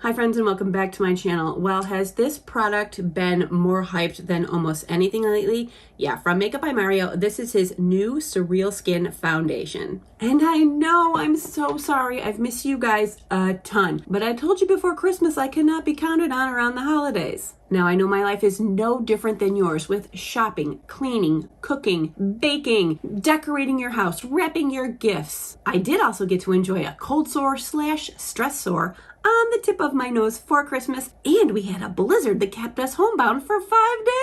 Hi friends and welcome back to my channel. Well, has this product been more hyped than almost anything lately? Yeah, from Makeup by Mario, this is his new Surreal Skin Foundation. And I know, I'm so sorry, I've missed you guys a ton. But I told you before Christmas I cannot be counted on around the holidays. Now I know my life is no different than yours with shopping, cleaning, cooking, baking, decorating your house, wrapping your gifts. I did also get to enjoy a cold sore / stress sore on the tip of my nose for Christmas, and we had a blizzard that kept us homebound for 5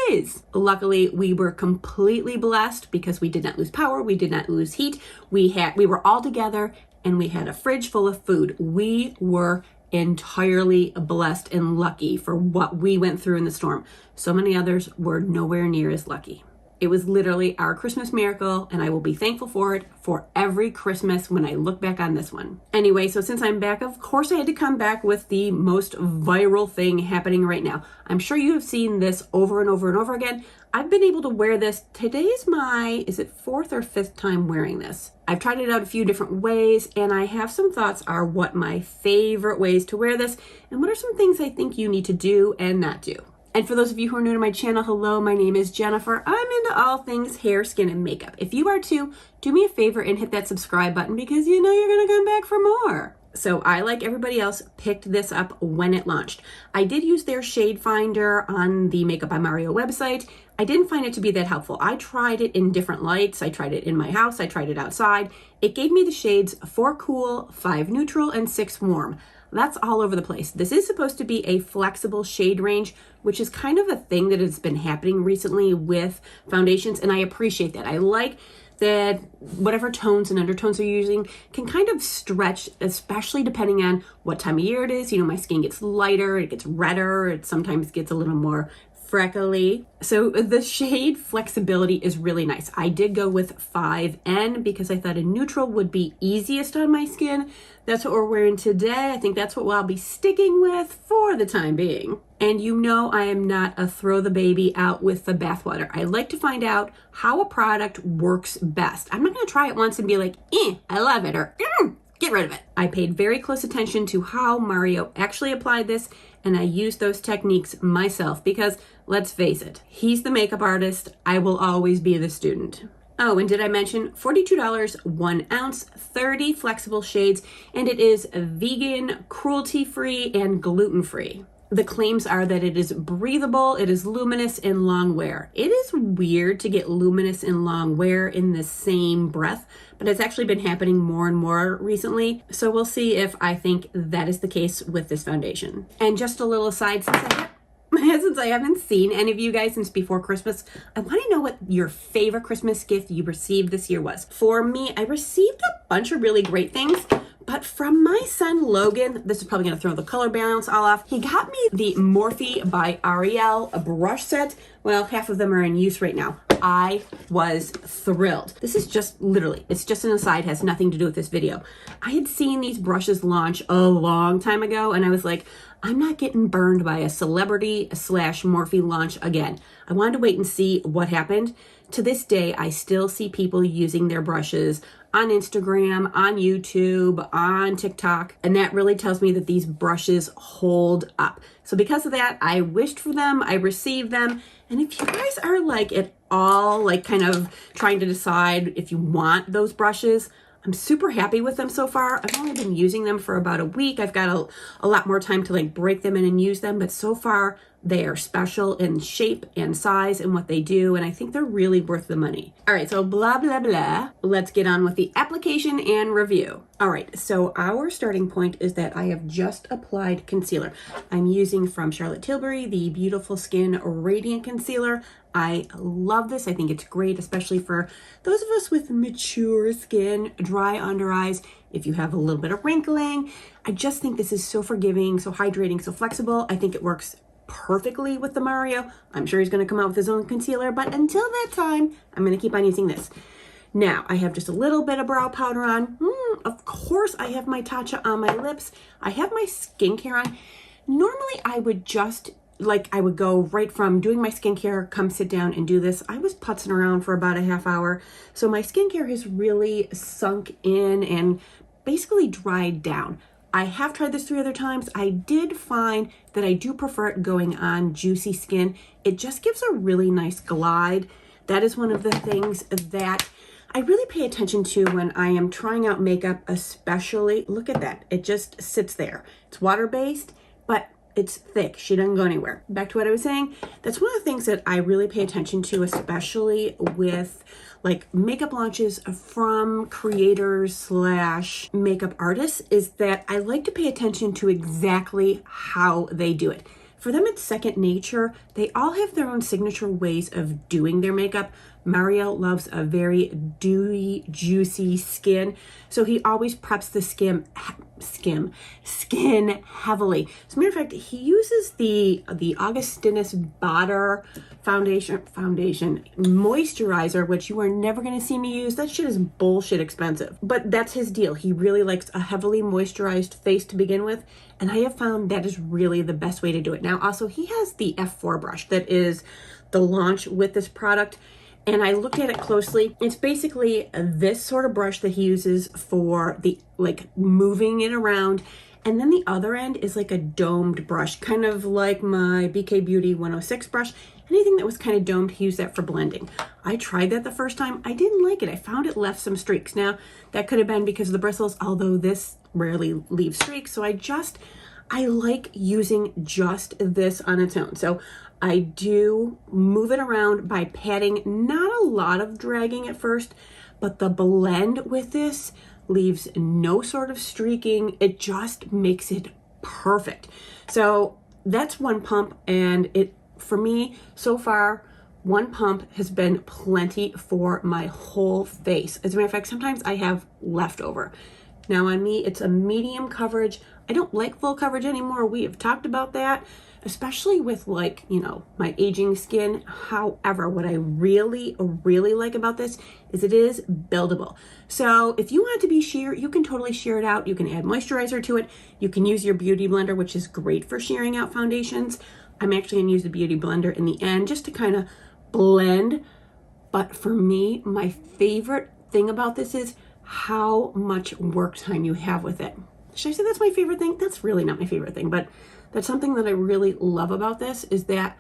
days. Luckily, we were completely blessed because we did not lose power, we did not lose heat. We were all together and we had a fridge full of food. We were entirely blessed and lucky for what we went through in the storm. So many others were nowhere near as lucky. It was literally our Christmas miracle, and I will be thankful for it for every Christmas when I look back on this one. Anyway, so since I'm back, of course I had to come back with the most viral thing happening right now. I'm sure you have seen this over and over and over again. I've been able to wear this. Today's my, is it 4th or 5th time wearing this? I've tried it out a few different ways, and I have some thoughts are what my favorite ways to wear this, and what are some things I think you need to do and not do. And for those of you who are new to my channel, hello, my name is Jennifer. I'm into all things hair, skin, and makeup. If you are too, do me a favor and hit that subscribe button because you know you're gonna come back for more. So I, like everybody else, picked this up when it launched. I did use their shade finder on the Makeup by Mario website. I didn't find it to be that helpful. I tried it in different lights. I tried it in my house. I tried it outside. It gave me the shades 4 cool, 5 neutral, and 6 warm. That's all over the place. This is supposed to be a flexible shade range, which is kind of a thing that has been happening recently with foundations, and I appreciate that. I like that whatever tones and undertones you're using can kind of stretch, especially depending on what time of year it is. You know, my skin gets lighter, it gets redder, it sometimes gets a little more freckly. So the shade flexibility is really nice. I did go with 5N because I thought a neutral would be easiest on my skin. That's what we're wearing today. I think that's what I'll be sticking with for the time being. And you know I am not a throw the baby out with the bathwater. I like to find out how a product works best. I'm not gonna try it once and be like, I love it, or get rid of it. I paid very close attention to how Mario actually applied this, and I used those techniques myself because, let's face it, he's the makeup artist. I will always be the student. Oh, and did I mention $42, 1 ounce, 30 flexible shades, and it is vegan, cruelty-free, and gluten-free. The claims are that it is breathable, it is luminous, and long wear. It is weird to get luminous and long wear in the same breath, but it's actually been happening more and more recently. So we'll see if I think that is the case with this foundation. And just a little aside, since I haven't seen any of you guys since before Christmas, I want to know what your favorite Christmas gift you received this year was. For me, I received a bunch of really great things. But from my son, Logan, this is probably going to throw the color balance all off. He got me the Morphe by Ariel brush set. Well, half of them are in use right now. I was thrilled. This is just literally, it's just an aside, has nothing to do with this video. I had seen these brushes launch a long time ago, and I was like, I'm not getting burned by a celebrity / Morphe launch again. I wanted to wait and see what happened. To this day, I still see people using their brushes on Instagram, on YouTube, on TikTok, and that really tells me that these brushes hold up. So because of that, I wished for them, I received them, and if you guys are like at all like kind of trying to decide if you want those brushes, I'm super happy with them so far. I've only been using them for about a week. I've got a lot more time to like break them in and use them, but so far they are special in shape and size and what they do, and I think they're really worth the money. All right, so blah, blah, blah. Let's get on with the application and review. All right, so our starting point is that I have just applied concealer. I'm using from Charlotte Tilbury, the Beautiful Skin Radiant Concealer. I love this. I think it's great, especially for those of us with mature skin, dry under eyes. If you have a little bit of wrinkling, I just think this is so forgiving, so hydrating, so flexible. I think it works perfectly with the Mario. I'm sure he's going to come out with his own concealer, but until that time, I'm going to keep on using this. Now, I have just a little bit of brow powder on. Of course, I have my Tatcha on my lips. I have my skincare on. Normally, I would just I would go right from doing my skincare, come sit down and do this. I was putzing around for about a half hour. So my skincare has really sunk in and basically dried down. I have tried this 3 other times. I did find that I do prefer it going on juicy skin. It just gives a really nice glide. That is one of the things that I really pay attention to when I am trying out makeup, especially. Look at that. It just sits there. It's water-based, but it's thick. She doesn't go anywhere. Back to what I was saying. That's one of the things that I really pay attention to, especially with like makeup launches from creators slash makeup artists, is that I like to pay attention to exactly how they do it. For them, it's second nature. They all have their own signature ways of doing their makeup. Mario loves a very dewy, juicy skin, so he always preps the skin heavily. As a matter of fact, he uses the Augustinus Bader foundation moisturizer, which you are never going to see me use. That shit is bullshit expensive, but that's his deal. He really likes a heavily moisturized face to begin with, and I have found that is really the best way to do it. Now, also, he has the F4 brush that is the launch with this product. And I looked at it closely. It's basically this sort of brush that he uses for the like moving it around. And then the other end is like a domed brush, kind of like my BK Beauty 106 brush. Anything that was kind of domed, he used that for blending. I tried that the first time. I didn't like it. I found it left some streaks. Now, that could have been because of the bristles, although this rarely leaves streaks. So I like using just this on its own. So I do move it around by patting, not a lot of dragging at first, but the blend with this leaves no sort of streaking. It just makes it perfect. So that's one pump, and it, for me, so far, one pump has been plenty for my whole face. As a matter of fact, sometimes I have leftover. Now on me, it's a medium coverage. I don't like full coverage anymore. We have talked about that, especially with like, you know, my aging skin. However, what I really, really like about this is it is buildable. So if you want it to be sheer, you can totally sheer it out. You can add moisturizer to it. You can use your beauty blender, which is great for shearing out foundations. I'm actually gonna use the beauty blender in the end just to kind of blend. But for me, my favorite thing about this is how much work time you have with it. Should I say that's my favorite thing? That's really not my favorite thing, but that's something that I really love about this, is that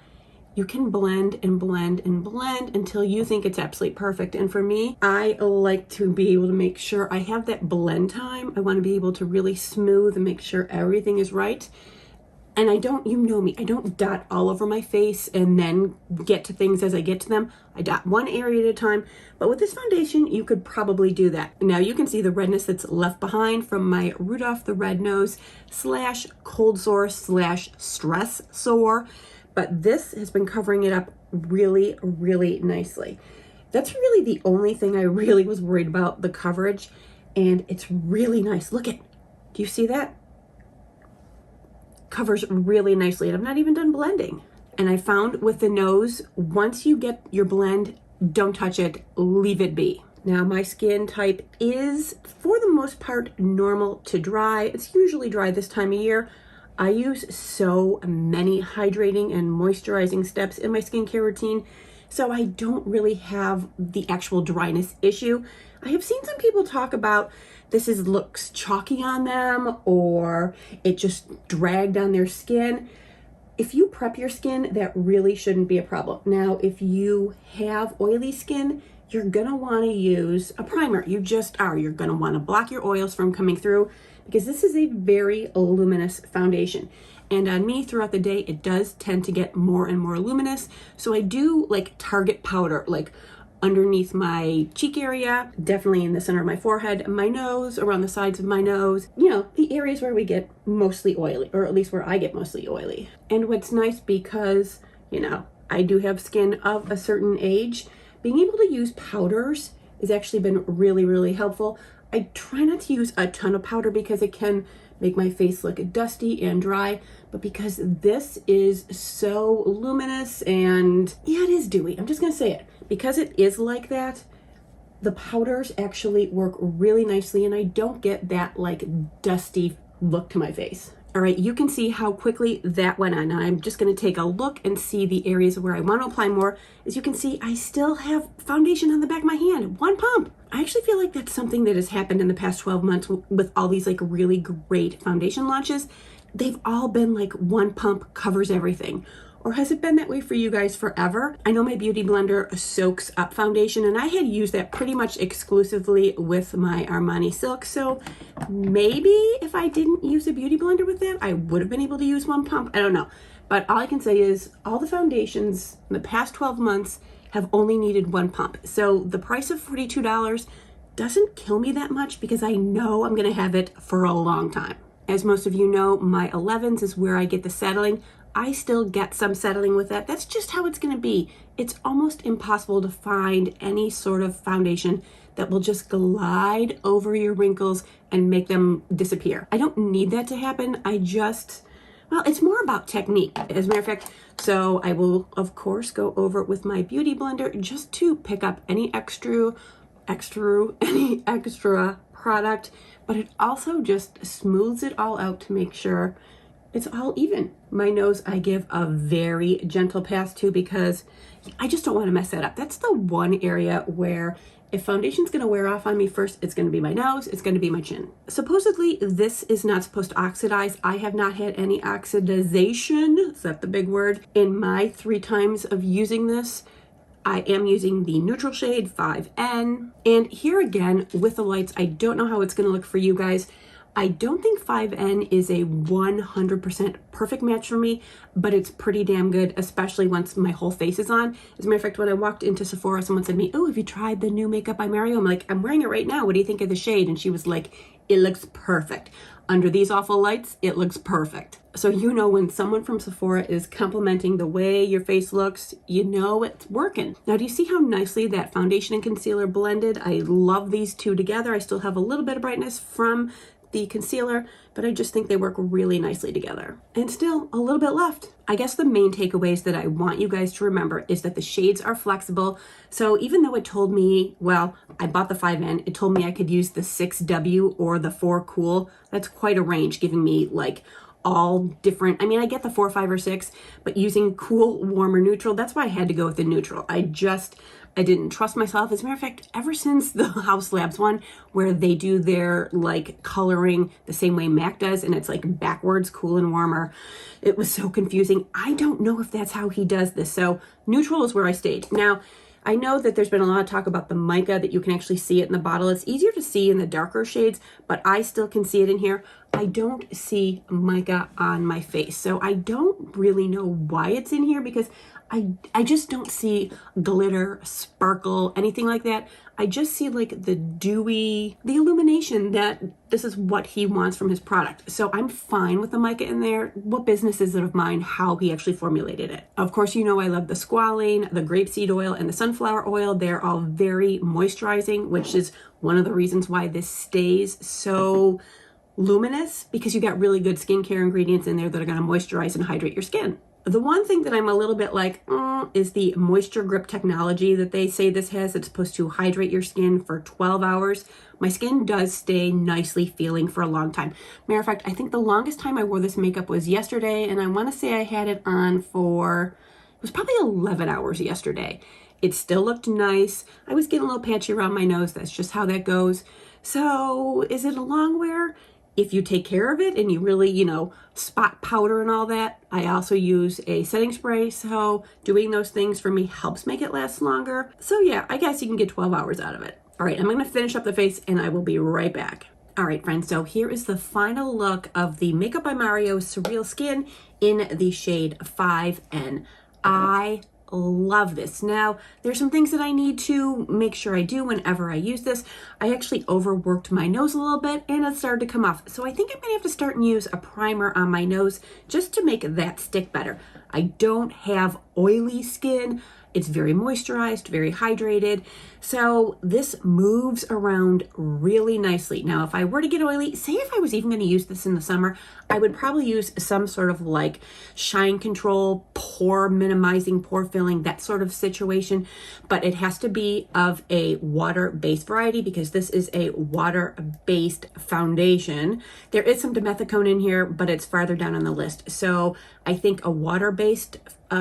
you can blend and blend and blend until you think it's absolutely perfect. And for me, I like to be able to make sure I have that blend time. I want to be able to really smooth and make sure everything is right. And I don't, you know me, I don't dot all over my face and then get to things as I get to them. I dot one area at a time. But with this foundation, you could probably do that. Now you can see the redness that's left behind from my Rudolph the Red-Nosed slash cold sore slash stress sore. But this has been covering it up really, really nicely. That's really the only thing I really was worried about, the coverage. And it's really nice. Look at, do you see that? Covers really nicely, and I'm not even done blending. And I found with the nose, once you get your blend, don't touch it, leave it be. Now my skin type is, for the most part, normal to dry. It's usually dry this time of year. I use so many hydrating and moisturizing steps in my skincare routine, so I don't really have the actual dryness issue. I have seen some people talk about looks chalky on them, or it just dragged on their skin. If you prep your skin, that really shouldn't be a problem. Now, if you have oily skin, you're gonna wanna use a primer. You just are. You're gonna wanna block your oils from coming through, because this is a very luminous foundation. And on me throughout the day, it does tend to get more and more luminous. So I do like target powder, like underneath my cheek area, definitely in the center of my forehead, my nose, around the sides of my nose, you know, the areas where we get mostly oily, or at least where I get mostly oily. And what's nice, because, you know, I do have skin of a certain age, being able to use powders has actually been really, really helpful. I try not to use a ton of powder because it can make my face look dusty and dry, but because this is so luminous and, yeah, it is dewy, I'm just gonna say it. Because it is like that, the powders actually work really nicely, and I don't get that like dusty look to my face. All right, you can see how quickly that went on. Now I'm just gonna take a look and see the areas where I want to apply more. As you can see, I still have foundation on the back of my hand, one pump. I actually feel like that's something that has happened in the past 12 months with all these like really great foundation launches. They've all been like one pump covers everything. Or has it been that way for you guys forever? I know my beauty blender soaks up foundation, and I had used that pretty much exclusively with my Armani Silk. So maybe if I didn't use a beauty blender with that, I would have been able to use one pump. I don't know. But all I can say is all the foundations in the past 12 months have only needed one pump. So the price of $42 doesn't kill me that much because I know I'm gonna have it for a long time. As most of you know, my 11s is where I get the settling. I still get some settling with that. That's just how it's gonna be. It's almost impossible to find any sort of foundation that will just glide over your wrinkles and make them disappear. I don't need that to happen. Well, it's more about technique, as a matter of fact. So I will, of course, go over it with my beauty blender just to pick up any extra product, but it also just smooths it all out to make sure it's all even. My nose, I give a very gentle pass to because I just don't want to mess that up. That's the one area where if foundation's going to wear off on me first, it's going to be my nose, it's going to be my chin. Supposedly, this is not supposed to oxidize. I have not had any oxidization, is that the big word, in my 3 times of using this. I am using the neutral shade 5N. And here again, with the lights, I don't know how it's going to look for you guys. I don't think 5N is a 100% perfect match for me, but it's pretty damn good, especially once my whole face is on. As a matter of fact, when I walked into Sephora, someone said to me, "Oh, have you tried the new Makeup by Mario?" I'm like, "I'm wearing it right now. What do you think of the shade?" And she was like, "It looks perfect. Under these awful lights, it looks perfect." So you know when someone from Sephora is complimenting the way your face looks, you know it's working. Now, do you see how nicely that foundation and concealer blended? I love these two together. I still have a little bit of brightness from the concealer, but I just think they work really nicely together. And still a little bit left. I guess the main takeaways that I want you guys to remember is that the shades are flexible. So even though it told me, well, I bought the 5N, it told me I could use the 6W or the 4 Cool. That's quite a range, giving me like all different. I mean, I get the 4, 5, or 6, but using cool, warm, or neutral, that's why I had to go with the neutral. I didn't trust myself. As a matter of fact, ever since the House Labs one, where they do their like coloring the same way MAC does, and it's like backwards, cool and warmer, it was so confusing. I don't know if that's how he does this. So neutral is where I stayed. Now, I know that there's been a lot of talk about the mica, that you can actually see it in the bottle. It's easier to see in the darker shades, but I still can see it in here. I don't see mica on my face. So I don't really know why it's in here because I just don't see glitter, sparkle, anything like that. I just see like the dewy, the illumination that this is what he wants from his product. So I'm fine with the mica in there. What business is it of mine how he actually formulated it? Of course, you know I love the squalane, the grapeseed oil, and the sunflower oil. They're all very moisturizing, which is one of the reasons why this stays so luminous, because you got really good skincare ingredients in there that are going to moisturize and hydrate your skin. The one thing that I'm a little bit like, is the moisture grip technology that they say this has. It's supposed to hydrate your skin for 12 hours. My skin does stay nicely feeling for a long time. Matter of fact, I think the longest time I wore this makeup was yesterday, and I want to say I had it on for, it was probably 11 hours yesterday. It still looked nice. I was getting a little patchy around my nose. That's just how that goes. So is it a long wear? If you take care of it and you really, spot powder and all that, I also use a setting spray. So doing those things for me helps make it last longer. So yeah, I guess you can get 12 hours out of it. All right, I'm going to finish up the face and I will be right back. All right, friends, so here is the final look of the Makeup by Mario Surreal Skin in the shade 5N. I love this. Now, there's some things that I need to make sure I do whenever I use this. I actually overworked my nose a little bit and it started to come off. So I think I'm gonna have to start and use a primer on my nose just to make that stick better. I don't have oily skin. It's very moisturized, very hydrated. So this moves around really nicely. Now, if I were to get oily, say if I was even going to use this in the summer, I would probably use some sort of like shine control, pore minimizing, pore filling, that sort of situation. But it has to be of a water-based variety because this is a water-based foundation. There is some dimethicone in here, but it's farther down on the list. So I think a water-based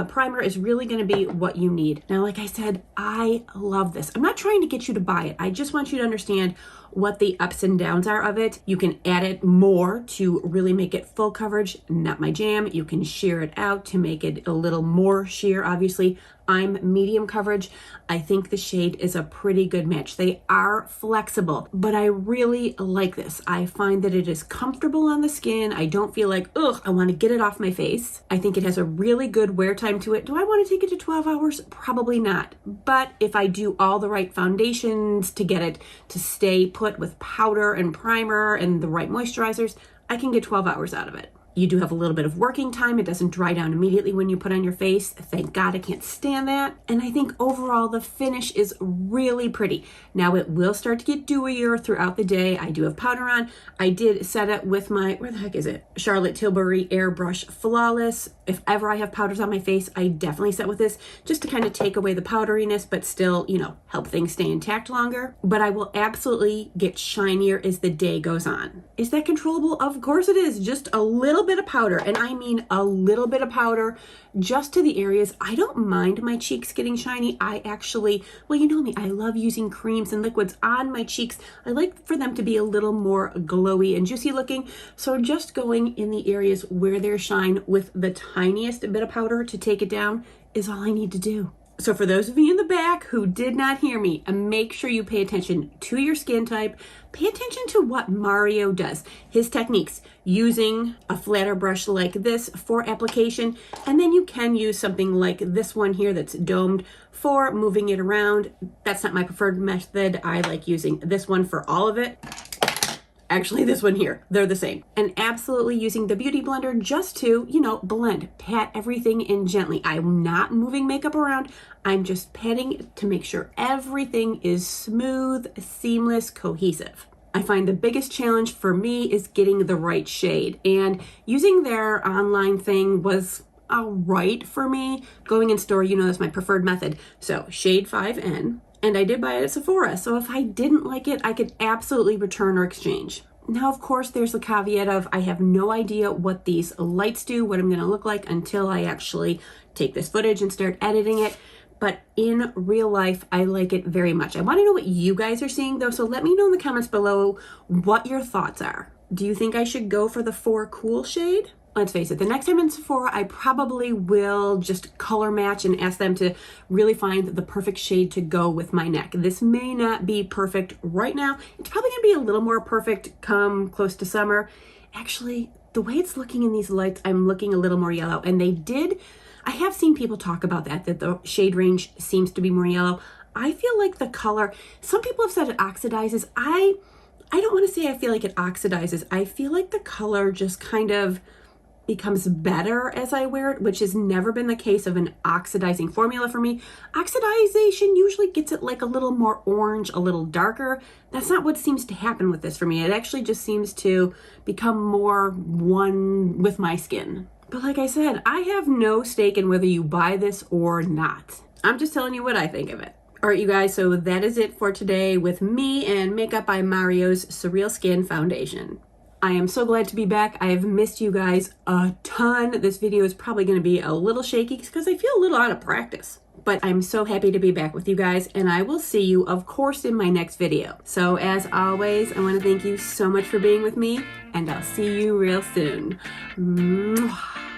primer is really going to be what you need. Now, like I said, I love this. I'm not trying to get you to buy it. I just want you to understand what the ups and downs are of it. You can add it more to really make it full coverage, not my jam. You can shear it out to make it a little more sheer, obviously. I'm medium coverage. I think the shade is a pretty good match. They are flexible, but I really like this. I find that it is comfortable on the skin. I don't feel like, ugh, I want to get it off my face. I think it has a really good wear time to it. Do I want to take it to 12 hours? Probably not. But if I do all the right foundations to get it to stay put with powder and primer and the right moisturizers, I can get 12 hours out of it. You do have a little bit of working time. It doesn't dry down immediately when you put on your face. Thank God, I can't stand that. And I think overall the finish is really pretty. Now it will start to get dewier throughout the day. I do have powder on. I did set it with my, where the heck is it? Charlotte Tilbury Airbrush Flawless. If ever I have powders on my face, I definitely set with this just to kind of take away the powderiness, but still, you know, help things stay intact longer. But I will absolutely get shinier as the day goes on. Is that controllable? Of course it is. Just a little bit of powder, and I mean a little bit of powder just to the areas. I don't mind my cheeks getting shiny. I actually, well, you know me, I love using creams and liquids on my cheeks. I like for them to be a little more glowy and juicy looking. So just going in the areas where there's shine with the tiniest bit of powder to take it down is all I need to do. So for those of you in the back who did not hear me, make sure you pay attention to your skin type. Pay attention to what Mario does, his techniques, using a flatter brush like this for application. And then you can use something like this one here that's domed for moving it around. That's not my preferred method. I like using this one for all of it. Actually, this one here, they're the same. And absolutely using the Beauty Blender just to, you know, blend, pat everything in gently. I'm not moving makeup around. I'm just patting it to make sure everything is smooth, seamless, cohesive. I find the biggest challenge for me is getting the right shade. And using their online thing was all right for me. Going in store, you know, that's my preferred method. So shade 5N. And I did buy it at Sephora, so if I didn't like it, I could absolutely return or exchange. Now, of course, there's the caveat of I have no idea what these lights do, what I'm going to look like until I actually take this footage and start editing it. But in real life, I like it very much. I want to know what you guys are seeing, though, so let me know in the comments below what your thoughts are. Do you think I should go for the 4 Cool shade? Let's face it, the next time in Sephora, I probably will just color match and ask them to really find the perfect shade to go with my neck. This may not be perfect right now. It's probably gonna be a little more perfect come close to summer. Actually, the way it's looking in these lights, I'm looking a little more yellow. And I have seen people talk about that the shade range seems to be more yellow. I feel like the color, some people have said it oxidizes. I don't wanna say I feel like it oxidizes. I feel like the color just kind of becomes better as I wear it, which has never been the case of an oxidizing formula for me. Oxidization usually gets it like a little more orange, a little darker. That's not what seems to happen with this for me. It actually just seems to become more one with my skin. But like I said, I have no stake in whether you buy this or not. I'm just telling you what I think of it. All right, you guys, so that is it for today with me and Makeup by Mario's Surreal Skin Foundation. I am so glad to be back. I have missed you guys a ton. This video is probably going to be a little shaky because I feel a little out of practice. But I'm so happy to be back with you guys, and I will see you, of course, in my next video. So as always, I want to thank you so much for being with me, and I'll see you real soon. Mwah.